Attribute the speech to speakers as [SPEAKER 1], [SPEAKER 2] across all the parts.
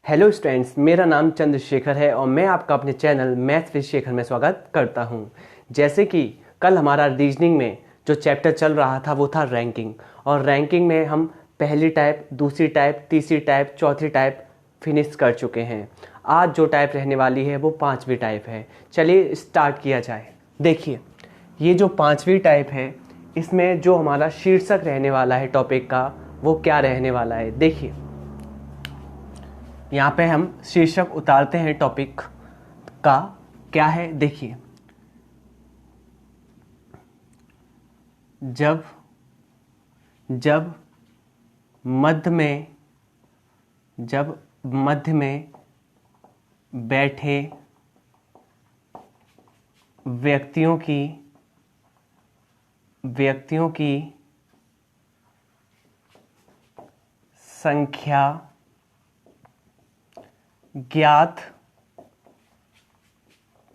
[SPEAKER 1] Hello students, मेरा नाम चंद्रशेखर है और मैं आपका अपने चैनल मैथ्स विद शेखर में स्वागत करता हूं। जैसे कि कल हमारा रीजनिंग में जो चैप्टर चल रहा था वो था रैंकिंग, और रैंकिंग में हम पहली टाइप, दूसरी टाइप, तीसरी टाइप, चौथी टाइप फिनिश कर चुके हैं। आज जो टाइप रहने वाली है वो पांचवी टाइप है। चलिए स्टार्ट किया जाए। देखिए, ये जो पांचवी टाइप है इसमें जो हमारा शीर्षक रहने वाला है टॉपिक का वो क्या रहने वाला है। देखिए, यहाँ पे हम शीर्षक उतारते हैं टॉपिक का, क्या है। देखिए, जब जब मध्य में बैठे व्यक्तियों की संख्या ज्ञात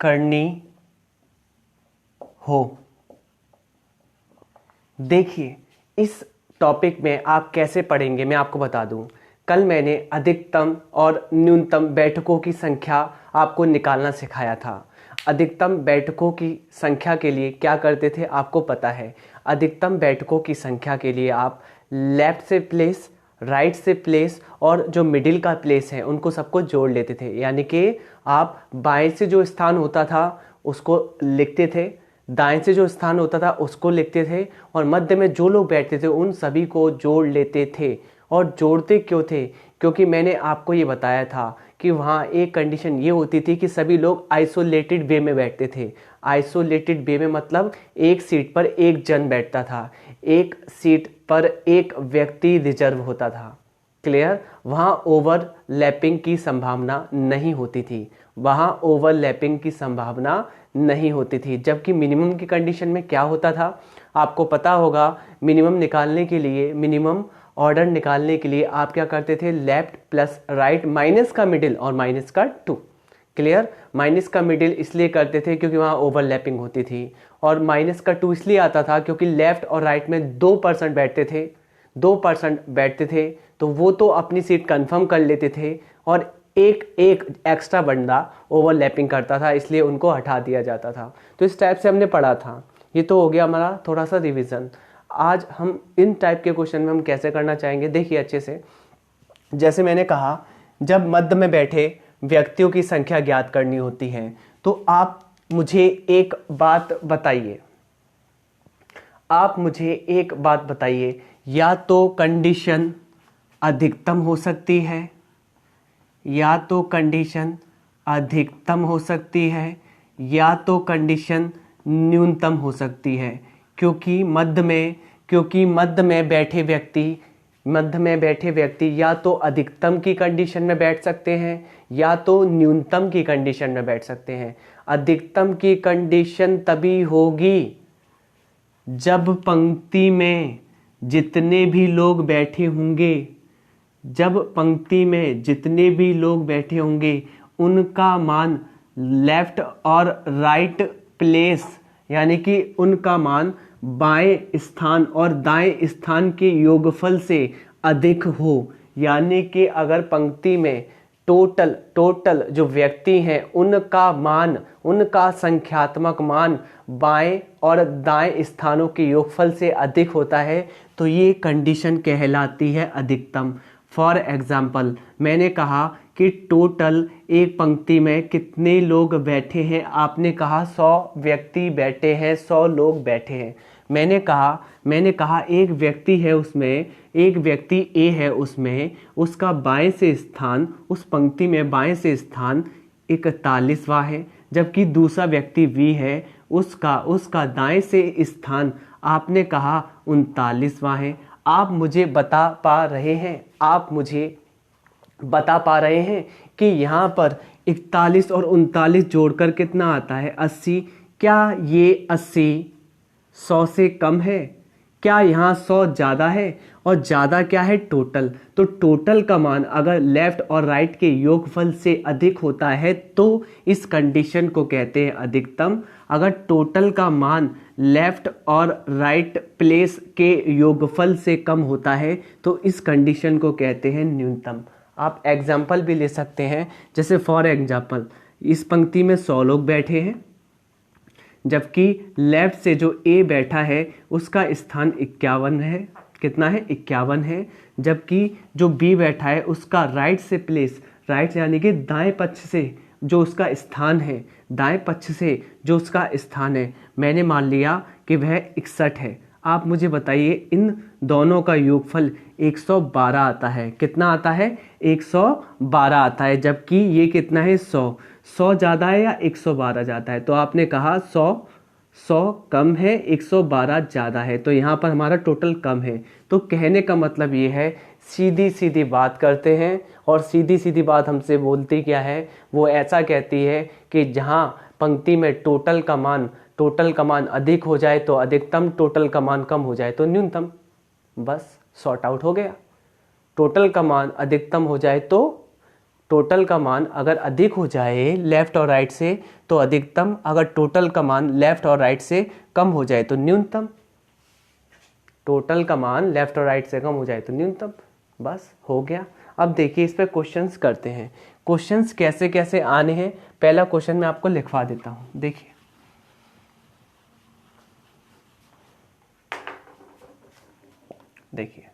[SPEAKER 1] करनी हो। देखिए, इस टॉपिक में आप कैसे पढ़ेंगे मैं आपको बता दूं। कल मैंने अधिकतम और न्यूनतम बैठकों की संख्या आपको निकालना सिखाया था। अधिकतम बैठकों की संख्या के लिए क्या करते थे आपको पता है। अधिकतम बैठकों की संख्या के लिए आप लेफ्ट से प्लेस, राइट से प्लेस और जो मिडिल का प्लेस है उनको सबको जोड़ लेते थे। यानी कि आप बाएं से जो स्थान होता था उसको लिखते थे, दाएं से जो स्थान होता था उसको लिखते थे, और मध्य में जो लोग बैठते थे उन सभी को जोड़ लेते थे। और जोड़ते क्यों थे? क्योंकि मैंने आपको ये बताया था कि वहाँ एक कंडीशन ये होती थी कि सभी लोग आइसोलेटेड वे में बैठते थे। आइसोलेटेड वे में मतलब एक सीट पर एक जन बैठता था, एक सीट पर एक व्यक्ति रिजर्व होता था। क्लियर? वहाँ ओवरलैपिंग की संभावना नहीं होती थी, वहाँ ओवरलैपिंग की संभावना नहीं होती थी। जबकि मिनिमम की कंडीशन में क्या होता था आपको पता होगा। मिनिमम निकालने के लिए, मिनिमम ऑर्डर निकालने के लिए आप क्या करते थे, लेफ्ट प्लस राइट माइनस का मिडिल और माइनस का 2। क्लियर? माइनस का मिडिल इसलिए करते थे क्योंकि वहाँ ओवरलैपिंग होती थी, और माइनस का 2 इसलिए आता था क्योंकि लेफ्ट और राइट में 2% बैठते थे, 2% बैठते थे, तो वो तो अपनी सीट कंफर्म कर लेते थे और एक एक एक्स्ट्रा बंदा ओवरलैपिंग करता था, इसलिए उनको हटा दिया जाता था। तो इस टाइप से हमने पढ़ा था। ये तो हो गया हमारा थोड़ा सा रिवीजन। आज हम इन टाइप के क्वेश्चन में हम कैसे करना चाहेंगे, देखिए अच्छे से। जैसे मैंने कहा, जब मध्य में बैठे व्यक्तियों की संख्या ज्ञात करनी होती है, तो आप मुझे एक बात बताइए, या तो कंडीशन अधिकतम हो सकती है, या तो कंडीशन अधिकतम हो सकती है, या तो कंडीशन न्यूनतम हो सकती है। क्योंकि मध्य में बैठे व्यक्ति या तो अधिकतम की कंडीशन में बैठ सकते हैं या तो न्यूनतम की कंडीशन में बैठ सकते हैं। अधिकतम की कंडीशन तभी होगी जब पंक्ति में जितने भी लोग बैठे होंगे, उनका मान लेफ्ट और राइट प्लेस, यानी कि उनका मान बाएं स्थान और दाएं स्थान के योगफल से अधिक हो। यानी कि अगर पंक्ति में टोटल जो व्यक्ति हैं उनका संख्यात्मक मान बाएं और दाएं स्थानों के योगफल से अधिक होता है, तो ये कंडीशन कहलाती है अधिकतम। फॉर एग्जाम्पल, मैंने कहा कि टोटल एक पंक्ति में कितने लोग बैठे हैं, आपने कहा 100 व्यक्ति बैठे हैं, 100 लोग बैठे हैं। मैंने कहा एक व्यक्ति है उसमें, एक व्यक्ति ए है उसमें, उसका बाएं से स्थान, उस पंक्ति में बाएं से स्थान 41वां है, जबकि दूसरा व्यक्ति बी है, उसका दाएं से स्थान आपने कहा 39वां है। आप मुझे बता पा रहे हैं कि यहाँ पर 41 और 39 जोड़कर कितना आता है, 80। क्या ये 80 100 से कम है? क्या यहाँ 100 ज़्यादा है और ज़्यादा क्या है टोटल, तो टोटल का मान अगर लेफ्ट और राइट के योगफल से अधिक होता है तो इस कंडीशन को कहते हैं अधिकतम। अगर टोटल का मान लेफ्ट और राइट प्लेस के योगफल से कम होता है तो इस कंडीशन को कहते हैं न्यूनतम। आप एग्जाम्पल भी ले सकते हैं, जैसे फॉर एग्जाम्पल इस पंक्ति में 100 लोग बैठे हैं, जबकि लेफ्ट से जो ए बैठा है उसका स्थान 51 है। कितना है? 51 है। जबकि जो बी बैठा है उसका राइट से प्लेस, राइट यानी कि दाएं पक्ष से जो उसका स्थान है, दाएं पक्ष से जो उसका स्थान है, मैंने मान लिया कि वह 61 है। आप मुझे बताइए इन दोनों का योगफल 112 आता है। कितना आता है? 112 आता है। जबकि ये कितना है? 100 ज़्यादा है या 112 ज़्यादा है? तो आपने कहा 100 कम है, 112 ज़्यादा है, तो यहाँ पर हमारा टोटल कम है। तो कहने का मतलब ये है, सीधी सीधी बात करते हैं और सीधी सीधी बात हमसे बोलती क्या है, वो ऐसा कहती है कि जहाँ पंक्ति में टोटल का मान अधिक हो जाए तो अधिकतम, टोटल का मान कम हो जाए तो न्यूनतम। बस सॉर्ट आउट हो गया। टोटल का मान अधिकतम हो जाए तो, टोटल का मान अगर अधिक हो जाए लेफ्ट और राइट से तो अधिकतम, अगर टोटल का मान लेफ्ट और राइट से कम हो जाए तो न्यूनतम। टोटल का मान लेफ्ट और राइट से कम हो जाए तो न्यूनतम। बस हो गया। अब देखिए इस पे क्वेश्चंस करते हैं। क्वेश्चंस कैसे कैसे आने हैं, पहला क्वेश्चन मैं आपको लिखवा देता हूं। देखिए देखिए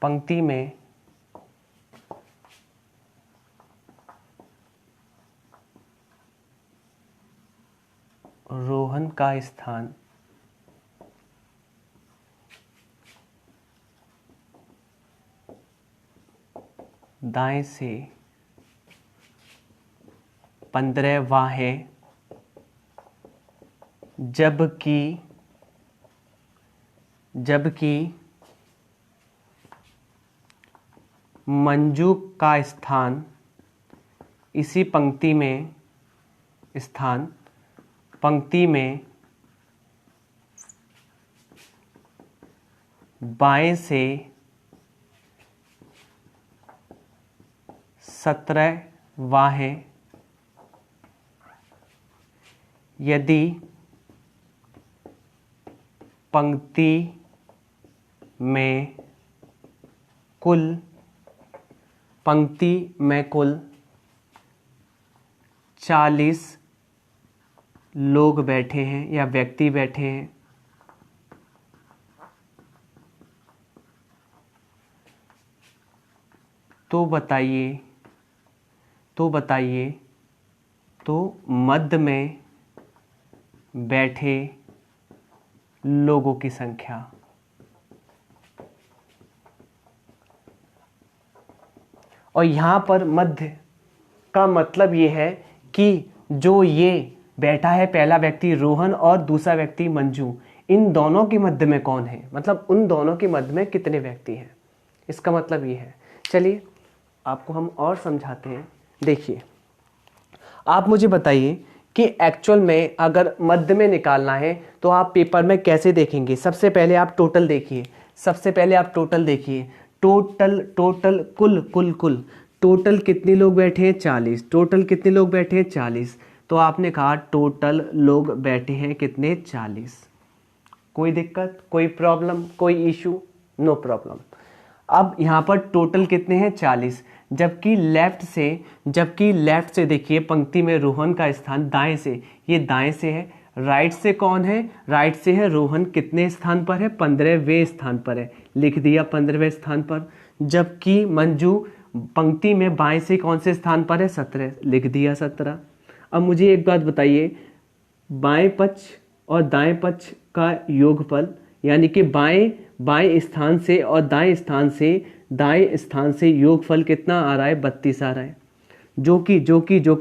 [SPEAKER 1] पंक्ति में रोहन का स्थान दाएं से 15वां है, जबकि मंजू का स्थान इसी पंक्ति में बाएं से 17वां है। यदि पंक्ति में कुल 40 लोग बैठे हैं या व्यक्ति बैठे हैं, तो बताइए तो मध्य में बैठे लोगों की संख्या। और यहाँ पर मध्य का मतलब ये है कि जो ये बैठा है पहला व्यक्ति रोहन और दूसरा व्यक्ति मंजू, इन दोनों के मध्य में कौन है, मतलब उन दोनों के मध्य में कितने व्यक्ति हैं, इसका मतलब ये है। चलिए आपको हम और समझाते हैं। देखिए आप मुझे बताइए कि एक्चुअल में अगर मध्य में निकालना है तो आप पेपर में कैसे देखेंगे। सबसे पहले आप टोटल देखिए, टोटल कुल टोटल कितने लोग बैठे हैं? 40। टोटल कितने लोग बैठे हैं? 40। तो आपने कहा टोटल लोग बैठे हैं कितने? 40। कोई दिक्कत, कोई प्रॉब्लम, कोई इशू? No problem. अब यहाँ पर टोटल कितने हैं? 40। जबकि लेफ्ट से देखिए पंक्ति में रोहन का स्थान दाएं से, ये दाएं से है। राइट से कौन है? राइट से है रोहन। कितने स्थान पर है? 15वें स्थान पर है, लिख दिया 15वें स्थान पर। जबकि मंजू पंक्ति में बाएं से कौन से स्थान पर है? 17, लिख दिया 17। अब मुझे एक बात बताइए, बाएं पक्ष और दाएं पक्ष का योगफल, यानी कि बाएं स्थान से और दाएं स्थान से योगफल कितना आ रहा है? 32 आ रहा है, जो कि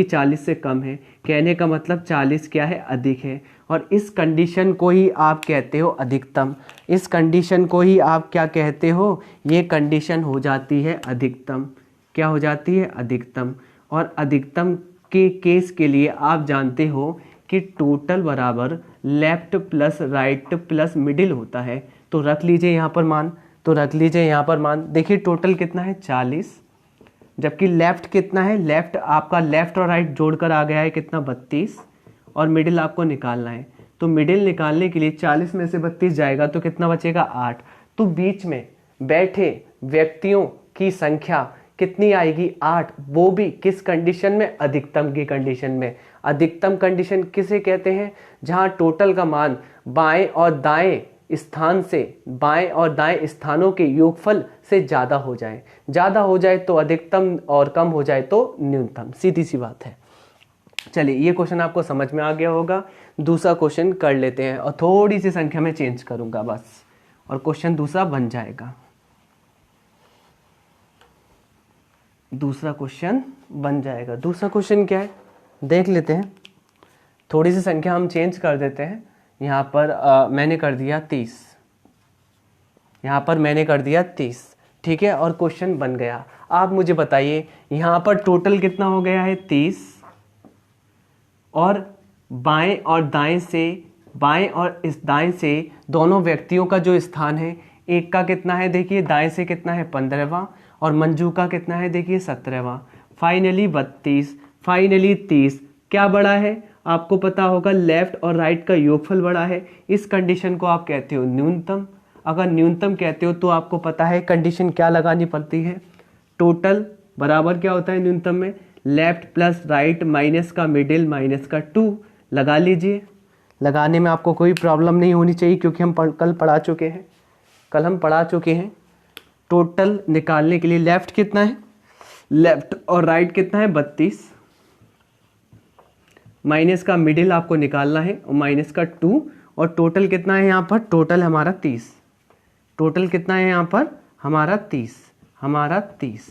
[SPEAKER 1] 40 से कम है। कहने का मतलब 40 क्या है? अधिक है। और इस कंडीशन को ही आप कहते हो अधिकतम। इस कंडीशन को ही आप क्या कहते हो? ये कंडीशन हो जाती है अधिकतम। क्या हो जाती है? अधिकतम। और अधिकतम के केस के लिए आप जानते हो कि टोटल बराबर left plus right plus middle होता है। तो रख लीजिए यहाँ पर मान, तो रख लीजिए यहाँ पर मान। देखिए टोटल कितना है 40, जबकि लेफ्ट कितना है, लेफ्ट आपका लेफ्ट और राइट जोड़कर आ गया है कितना 32, और मिडिल आपको निकालना है। तो मिडिल निकालने के लिए 40 में से 32 जाएगा तो कितना बचेगा 8। तो बीच में बैठे व्यक्तियों की संख्या कितनी आएगी 8, वो भी किस कंडीशन में, अधिकतम की कंडीशन में। अधिकतम कंडीशन किसे कहते हैं, जहां टोटल का मान बाएं और दाएं स्थान से, बाएं और दाएं स्थानों के योगफल से ज्यादा हो जाए। ज्यादा हो जाए तो अधिकतम और कम हो जाए तो न्यूनतम, सीधी सी बात है। चलिए ये क्वेश्चन आपको समझ में आ गया होगा। दूसरा क्वेश्चन कर लेते हैं और थोड़ी सी संख्या में चेंज करूंगा बस, और क्वेश्चन दूसरा बन जाएगा। दूसरा क्वेश्चन बन जाएगा। दूसरा क्वेश्चन क्या है देख लेते हैं। थोड़ी सी संख्या हम चेंज कर देते हैं। यहाँ पर मैंने कर दिया 30, यहाँ पर मैंने कर दिया 30, ठीक है, और क्वेश्चन बन गया। आप मुझे बताइए यहाँ पर टोटल कितना हो गया है 30, और बाएं और दाएं से, बाएं और इस दाएं से दोनों व्यक्तियों का जो स्थान है, एक का कितना है देखिए, दाएं से कितना है 15वां, और मंजू का कितना है देखिए 17वां। Finally 32, finally 30। क्या बड़ा है आपको पता होगा, लेफ्ट और राइट का योगफल बड़ा है। इस कंडीशन को आप कहते हो न्यूनतम। अगर न्यूनतम कहते हो तो आपको पता है कंडीशन क्या लगानी पड़ती है, टोटल बराबर क्या होता है न्यूनतम में, लेफ्ट प्लस राइट माइनस का मिडिल माइनस का 2। लगा लीजिए, लगाने में आपको कोई प्रॉब्लम नहीं होनी चाहिए, क्योंकि हम कल पढ़ा चुके हैं, कल हम पढ़ा चुके हैं। टोटल निकालने के लिए लेफ्ट कितना है, लेफ्ट और राइट कितना है 32, माइनस का मिडिल आपको निकालना है और माइनस का 2, और टोटल कितना है यहाँ पर, टोटल हमारा 30। टोटल कितना है यहाँ पर हमारा 30, हमारा 30,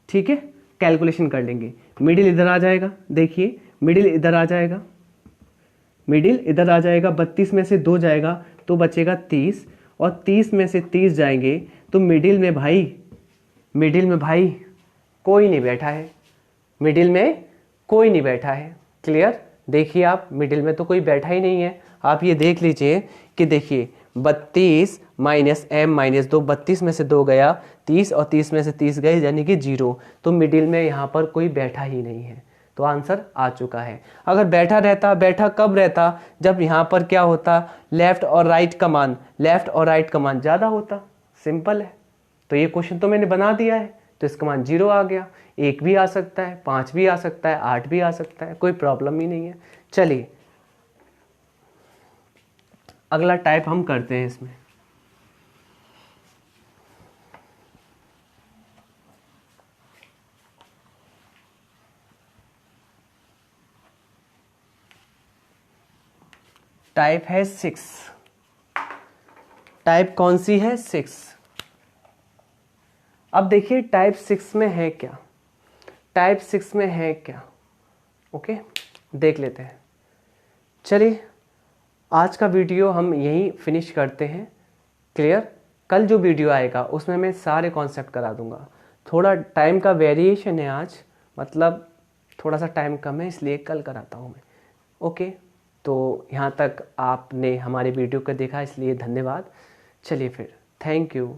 [SPEAKER 1] ठीक है। कैलकुलेशन कर लेंगे, मिडिल इधर आ जाएगा, देखिए मिडिल इधर आ जाएगा, मिडिल इधर आ जाएगा, 32 में से 2 जाएगा तो बचेगा 30, और 30 में से 30 जाएंगे तो मिडिल में भाई, मिडिल में भाई कोई नहीं बैठा है, मिडिल में कोई नहीं बैठा है। क्लियर, देखिए आप मिडिल में तो कोई बैठा ही नहीं है। आप ये देख लीजिए कि देखिए 32 माइनस m माइनस 2, 32 में से 2 गया 30, और 30 में से 30 गए यानी कि 0। तो मिडिल में यहाँ पर कोई बैठा ही नहीं है, तो आंसर आ चुका है। अगर बैठा रहता, बैठा कब रहता, जब यहाँ पर क्या होता, लेफ्ट और राइट का मान, लेफ्ट और राइट का मान ज़्यादा होता। सिंपल है। तो ये क्वेश्चन तो मैंने बना दिया है, तो इसका मान 0 आ गया। 1 भी आ सकता है, 5 भी आ सकता है, 8 भी आ सकता है, कोई प्रॉब्लम ही नहीं है। चलिए अगला टाइप हम करते हैं इसमें। टाइप है 6। टाइप कौन सी है 6। अब देखिए टाइप 6 में है क्या, टाइप 6 में है क्या, ओके देख लेते हैं। चलिए आज का वीडियो हम यहीं फिनिश करते हैं। क्लियर, कल जो वीडियो आएगा उसमें मैं सारे कॉन्सेप्ट करा दूंगा। थोड़ा टाइम का वेरिएशन है आज, मतलब थोड़ा सा टाइम कम है, इसलिए कल कराता हूँ मैं। ओके, तो यहाँ तक आपने हमारे वीडियो को देखा, इसलिए धन्यवाद। चलिए फिर, थैंक यू।